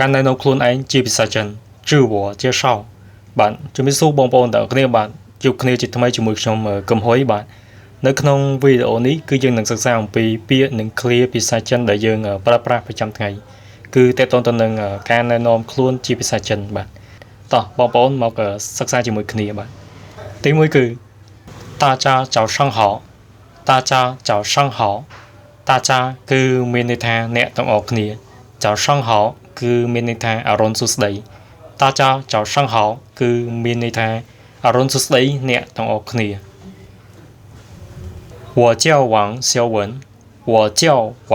កាន់ណែនាំខ្លួនឯងជាភាសាចិនជឿវជាសោបាទជំរាបសួរបងប្អូនទាំងអស់គ្នាបាទជួបគ្នាជាថ្មីជាមួយខ្ញុំកឹមហ៊ុយបាទនៅក្នុងវីដេអូនេះគឺយើងនឹងសិក្សាអំពីពាក្យនិងឃ្លាភាសាចិនដែលយើងប្រើប្រាស់ប្រចាំថ្ងៃគឺតកតងទៅនឹងការណែនាំខ្លួនជាភាសាចិនបាទតោះបងប្អូនមកសិក្សាជាមួយគ្នាបាទទី1គឺ大家早上好大家早上好大家គឺមានន័យថាអ្នកទាំងអស់គ្នា早上好គឺមានន័យថាអរុណសួស្តី大家早上好គឺមានន័យថាអរុណសួស្តីអ្នកទាំងអស់គ្នា我叫王小文我叫王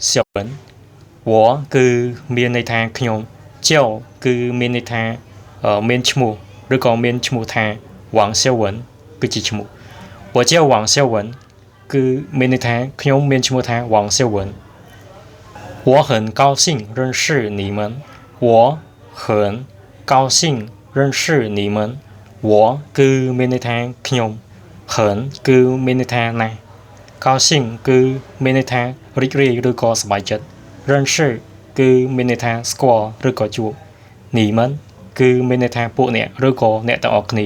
小文我គឺមានន័យថាខ្ញុំ叫គឺមានន័យថាមានឈ្មោះឬក៏មានឈ្មោះថា王小文គឺជាឈ្មោះ我叫王小文គឺមានន័យថាខ្ញុំមានឈ្មោះថា王小文我很高兴认识你们我很高兴认识你们我គឺមានន័យថាខ្ញុំ很គឺមានន័យថាណាស់高兴គឺមានន័យថារីករាយឬក៏សប្បាយចិត្ត认识គឺមានន័យថាស្គាល់ឬក៏ជួប你们គឺមានន័យថាពួកអ្នកឬក៏អ្នកទាំងអស់គ្នា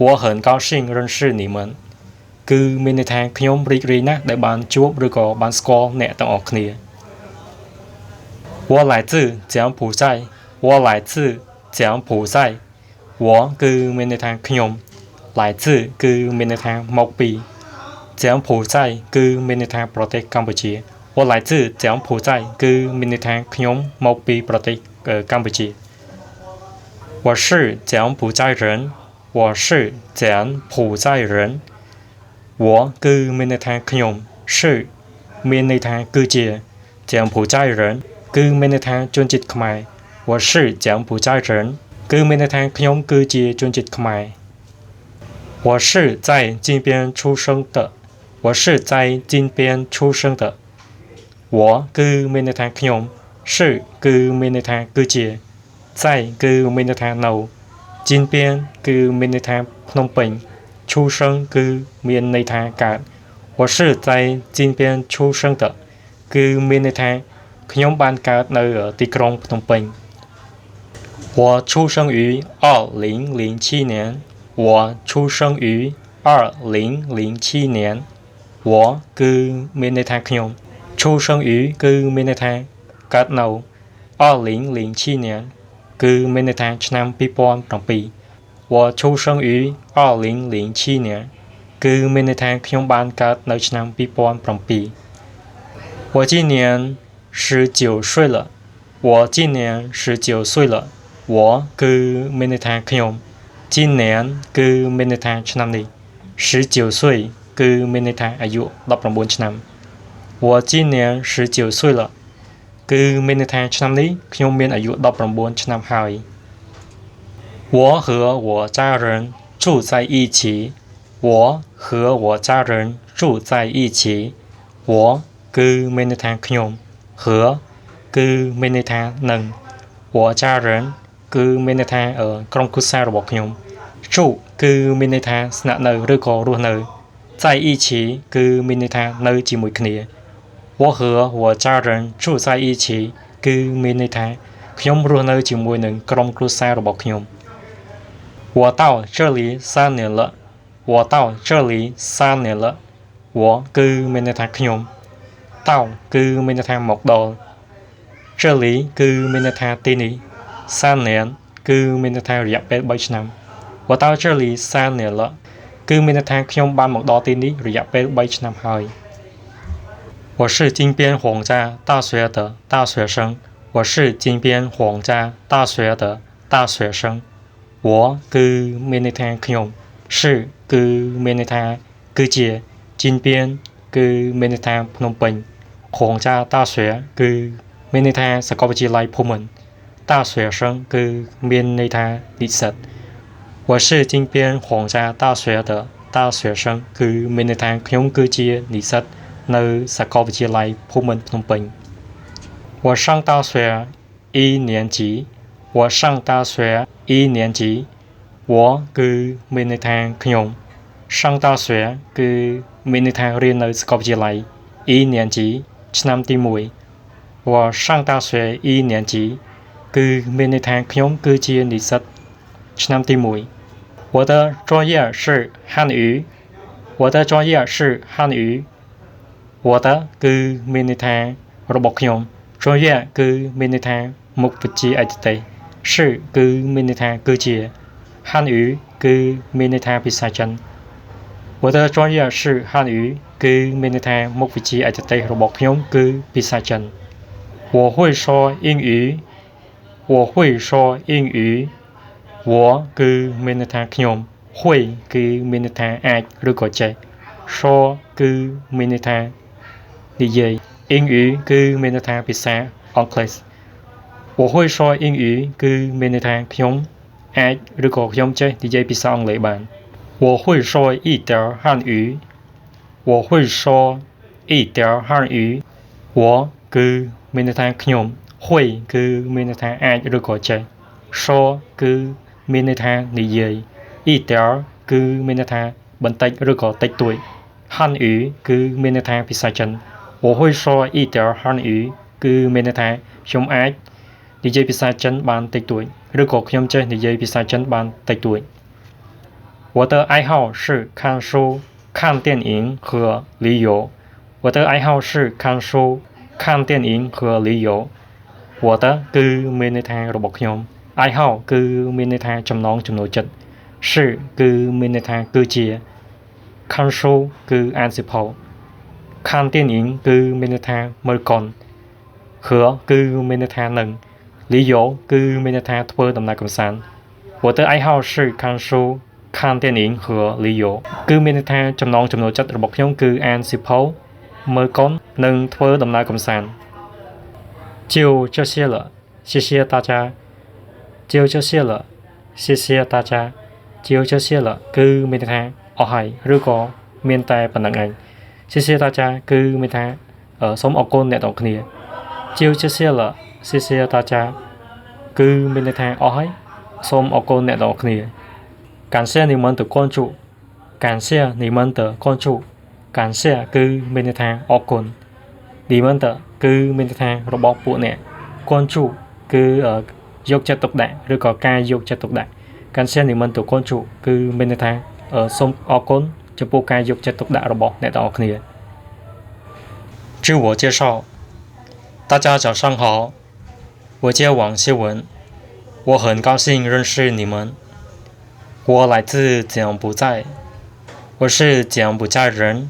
我很高兴认识你们គឺមានន័យថាខ្ញុំរីករាយណាស់ដែលបានជួបឬក៏បានស្គាល់អ្នកទាំងអស់គ្នា我来自柬埔寨我来自柬埔寨我គឺមានន័យថាខ្ញុំ来自គឺមានន័យថាមកពី柬埔寨គឺមានន័យថាប្រទេសកម្ពុជា我来自柬埔寨គឺមានន័យថាខ្ញុំមកពីប្រទេសកម្ពុជា我是柬埔寨人我是柬埔寨人我គឺមានន័យថាខ្ញុំ是មានន័យថាគឺជា柬埔寨人គឺមានន័យថាជនជាតិខ្មែរ我是柬埔寨人គឺមានន័យថាខ្ញុំគឺជាជនជាតិខ្មែរ我是在金边出生的我是在金边出生的我គឺមានន័យថាខ្ញុំ是គឺមានន័យថាគឺជា在គឺមានន័យថានៅ金边គឺមានន័យថាភ្នំពេញ出生គឺមានន័យថាកើត我是在金边出生的គឺមានន័យថាខ្ញុំបានកើតនៅទីក្រុងភ្នំពេញ我出生于2007年我出生于2007年我គឺមានន័យថាខ្ញុំ出生于គឺមានន័យថាកើតនៅ2007年គឺមានន័យថាឆ្នាំ2007我出生于2007年គឺមានន័យថាខ្ញុំបានកើតនៅឆ្នាំ2007我今年19岁了我今年19岁了我គឺមានន័យថាខ្ញុំ今年គឺមានន័យថាឆ្នាំនេះ19岁គឺមានន័យថាអាយុ19ឆ្នាំ我今年19岁了គឺមានន័យថាឆ្នាំនេះខ្ញុំមានអាយុ19ឆ្នាំហើយ我和我家人住在一起我和我家人住在一起我គឺមានន័យថាខ្ញុំ和គឺមានន័យថានឹង我家人គឺមានន័យថាក្រុមគ្រួសាររបស់ខ្ញុំ住គឺមានន័យថាស្នាក់នៅឬក៏រស់នៅ在一起គឺមានន័យថានៅជាមួយគ្នា我和我家人住在一起គឺមានន័យថាខ្ញុំរស់នៅជាមួយនឹងក្រុមគ្រួសាររបស់ខ្ញុំ我到这里3年了我到这里3年了我គឺមានន័យថាខ្ញុំ到គឺមានន័យថាមកដល់这里គឺមានន័យថាទីនេះ3年គឺមានន័យថារយៈពេល3ឆ្នាំ我到这里3年了គឺមានន័យថាខ្ញុំបានមកដល់ទីនេះរយៈពេល3ឆ្នាំហើយ我是金边皇家大学的大学生我是金边皇家大学的大学生我គឺមានន័យថាខ្ញុំ是គឺមានន័យថាគឺជា金边គឺមានន័យថាភ្នំពេញ皇家大学គឺមានន័យថាសាកលវិទ្យាល័យភូមិន្ទ大学生គឺមានន័យថានិស្សិត我是金边皇家大学的大学生គឺមានន័យថាខ្ញុំគឺជានិស្សិតនៅសាកលវិទ្យាល័យភូមិន្ទភ្នំពេញ我上大学一年级我上大学一年级我គឺមានន័យថាខ្ញុំ上大学គឺមានន័យថារៀននៅសាកលវិទ្យាល័យ一年级ឆ្នាំទី1我上大学一年级គឺមានន័យថាខ្ញុំគឺជានិស្សិតឆ្នាំទី1我的专业是汉语我的专业是汉语我的គឺមានន័យថារបស់ខ្ញុំ专业គឺមានន័យថាមុខវិជ្ជាឯកទេស是គឺមានន័យថាគឺជា汉语គឺមានន័យថាភាសាចិន我的专业是汉语គឺមានន័យថាមុខវិជ្ជាឯកទេសរបស់ខ្ញុំគឺភាសាចិន我会说英语我会说英语我គឺមានន័យថាខ្ញុំ会គឺមានន័យថាអាចឬក៏ចេះ说គឺមានន័យថានិយាយ英语គឺមានន័យថាភាសាអង់គ្លេស我会说英语គឺមានន័យថាខ្ញុំអាចឬក៏ខ្ញុំចេះនិយាយភាសាអង់គ្លេសបាន我会说一点汉语我会说一点汉语我គឺមានន័យថាខ្ញុំ会គឺមានន័យថាអាចឬក៏ចេះ说គឺមានន័យថានិយាយ一点គឺមានន័យថាបន្តិចឬក៏តិចតួច汉语គឺមានន័យថាភាសាចិន我会说一点汉语គឺមានន័យថាខ្ញុំអាចនិយាយភាសាចិនបានតិចតួចឬក៏ខ្ញុំចេះនិយាយភាសាចិនបានតិចតួច我的爱好是看书看电影和旅游我的爱好是看书看电影和旅游我的គឺមានន័យថារបស់ខ្ញុំ爱好គឺមានន័យថាចំណងចំណូលចិត្ត是គឺមានន័យថាគឺជា看书គឺអានសៀវភៅ看电影គឺមានន័យថាមើលកុន和គឺមានន័យថានឹង旅游គឺមានន័យថាធ្វើដំណើរកម្សាន្ត我的爱好是看书看电影和旅游គឺមានន័យថាចំណងចំណូលចិត្តរបស់ខ្ញុំគឺអានសៀវភៅមើលកុននិងធ្វើដំណើរកម្សាន្ត就这些了谢谢大家就这些了谢谢大家就这些了គឺមានន័យថាអស់ហើយឬក៏មានតែប៉ុណ្្នឹងឯង谢谢大家គឺមានថាសូមអរគុណអ្នកទាំងគ្នា就这些了谢谢大家គឺមានន័យថាអស់ហើយសូមអរគុណអ្នកទាំងគ្នា感谢你们的关注感谢你们的关注感谢គឺមានន័យថាអរគុណ你们的គឺមានន័យថារបស់ពួកអ្នក关注គឺយកចិត្តទុកដាក់ឬក៏ការយកចិត្តទុកដាក់感谢你们的关注គឺមានន័យថាសូមអរគុណចំពោះការយកចិត្តទុកដាក់របស់អ្នកទាំងអស់គ្នា自我介绍大家早上好我叫王希文我很高兴认识你们我来自柬埔寨我是柬埔寨人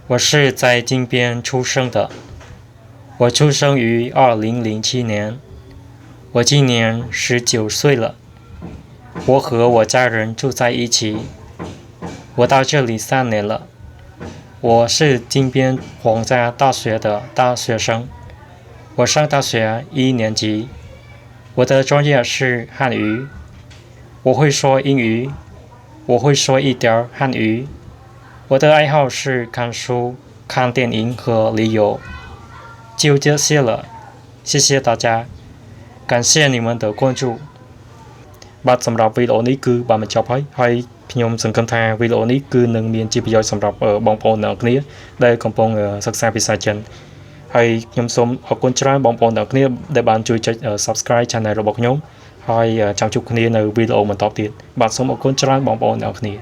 我是在金边出生的我出生于2007年我今年19岁了我和我家人住在一起我到这里3年了我是金边皇家大学的大学生我上大学1年级我的专业是汉语我会说英语我会说一点汉语我的爱好是看书看电影和旅游就这些了谢谢大家感谢你们的关注បាទសម្រាប់វីដេអូនេះគឺបានបញ្ចប់ហើយខ្ញុំសង្ឃឹមថាវីដេអូនេះគឺនឹងមានជាប្រយោជន៍សម្រាប់បងប្អូនទាំងអស់គ្នាដែលកំពុងសិក្សាភាសាចិនហើយខ្ញុំសូមអរគុណច្រើនបងប្អូនទាំងអស់គ្នាដែលបានជួយចុច Subscribe Channel របស់ខ្ញុំហើយចាំជួបគ្នានៅវីដេអូបន្តទៀតបាទសូមអរគុណច្រើនបងប្អូនទាំងអស់គ្នា